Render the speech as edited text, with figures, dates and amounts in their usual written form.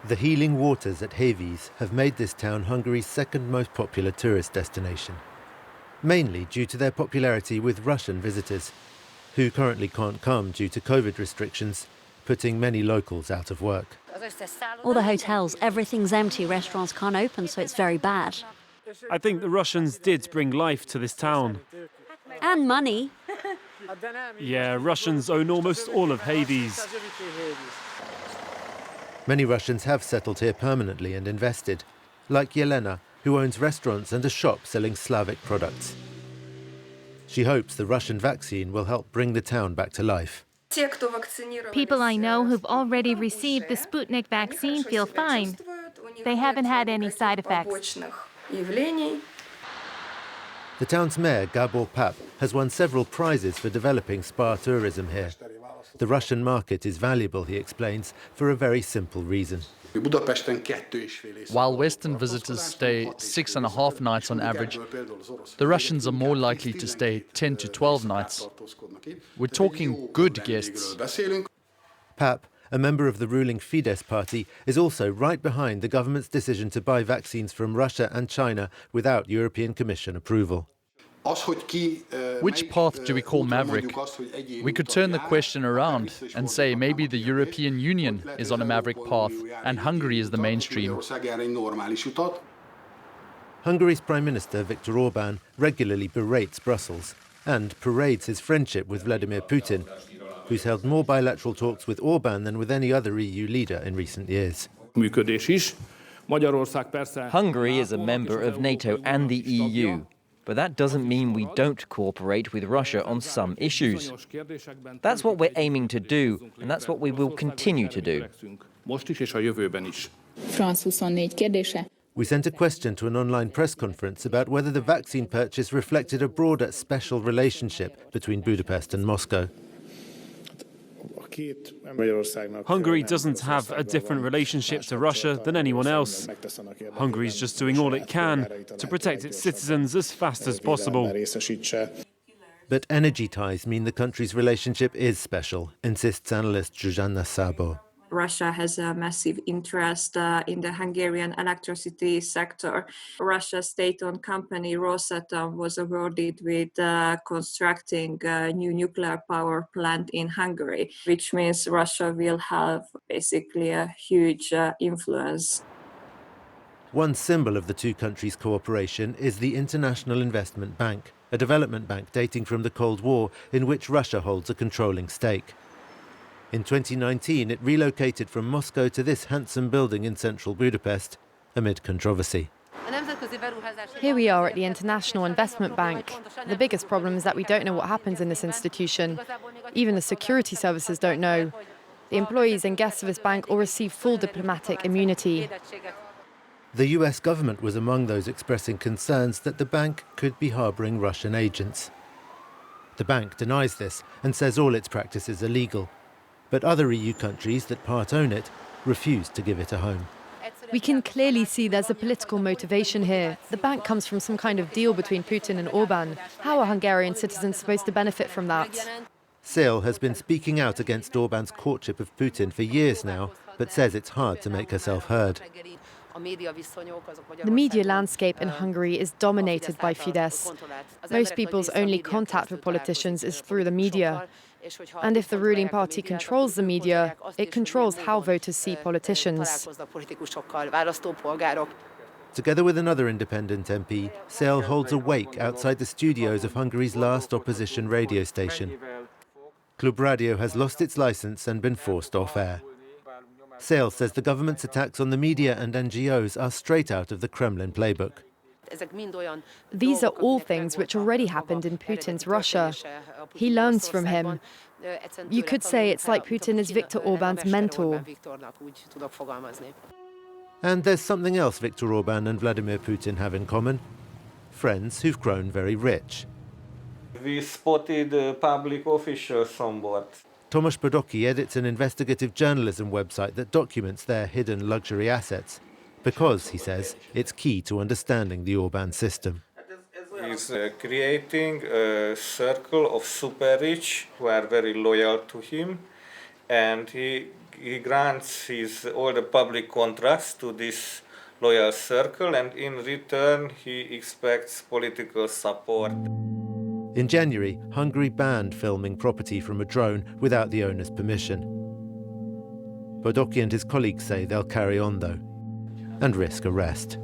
The healing waters at Hévíz have made this town Hungary's second most popular tourist destination, mainly due to their popularity with Russian visitors, who currently can't come due to COVID restrictions, putting many locals out of work. All the hotels, everything's empty, restaurants can't open, so it's very bad. I think the Russians did bring life to this town. And money. Yeah, Russians own almost all of Hévíz. Many Russians have settled here permanently and invested, like Yelena, who owns restaurants and a shop selling Slavic products. She hopes the Russian vaccine will help bring the town back to life. People I know who've already received the Sputnik vaccine feel fine. They haven't had any side effects. The town's mayor, Gabor Pap, has won several prizes for developing spa tourism here. The Russian market is valuable, he explains, for a very simple reason. While Western visitors stay 6.5 nights on average, the Russians are more likely to stay 10 to 12 nights. We're talking good guests. Pap, a member of the ruling Fidesz party, is also right behind the government's decision to buy vaccines from Russia and China without European Commission approval. Which path do we call maverick? We could turn the question around and say maybe the European Union is on a maverick path and Hungary is the mainstream. Hungary's Prime Minister Viktor Orbán regularly berates Brussels and parades his friendship with Vladimir Putin, who's held more bilateral talks with Orbán than with any other EU leader in recent years. Hungary is a member of NATO and the EU. But that doesn't mean we don't cooperate with Russia on some issues. That's what we're aiming to do, and that's what we will continue to do. We sent a question to an online press conference about whether the vaccine purchase reflected a broader special relationship between Budapest and Moscow. Hungary doesn't have a different relationship to Russia than anyone else. Hungary's just doing all it can to protect its citizens as fast as possible. But energy ties mean the country's relationship is special, insists analyst Zsuzsanna Szabó. Russia has a massive interest in the Hungarian electricity sector. Russia's state-owned company Rosatom was awarded with constructing a new nuclear power plant in Hungary, which means Russia will have basically a huge influence. One symbol of the two countries' cooperation is the International Investment Bank, a development bank dating from the Cold War in which Russia holds a controlling stake. In 2019, it relocated from Moscow to this handsome building in central Budapest, amid controversy. Here we are at the International Investment Bank. The biggest problem is that we don't know what happens in this institution. Even the security services don't know. The employees and guests of this bank all receive full diplomatic immunity. The US government was among those expressing concerns that the bank could be harbouring Russian agents. The bank denies this and says all its practices are legal. But other EU countries that part-own it refuse to give it a home. We can clearly see there's a political motivation here. The bank comes from some kind of deal between Putin and Orbán. How are Hungarian citizens supposed to benefit from that? Sail has been speaking out against Orbán's courtship of Putin for years now, but says it's hard to make herself heard. The media landscape in Hungary is dominated by Fidesz. Most people's only contact with politicians is through the media. And if the ruling party controls the media, it controls how voters see politicians. Together with another independent MP, Sail holds a wake outside the studios of Hungary's last opposition radio station. Klub Radio has lost its licence and been forced off air. Sail says the government's attacks on the media and NGOs are straight out of the Kremlin playbook. These are all things which already happened in Putin's Russia. He learns from him. You could say it's like Putin is Viktor Orbán's mentor. And there's something else Viktor Orbán and Vladimir Putin have in common. Friends who've grown very rich. We spotted public officials on board. Tomasz Bodoki edits an investigative journalism website that documents their hidden luxury assets. Because, he says, it's key to understanding the Orbán system. He's creating a circle of super rich who are very loyal to him, and he he grants all the public contracts to this loyal circle, and in return he expects political support. In January, Hungary banned filming property from a drone without the owner's permission. Bodoki and his colleagues say they'll carry on, though, and risk arrest.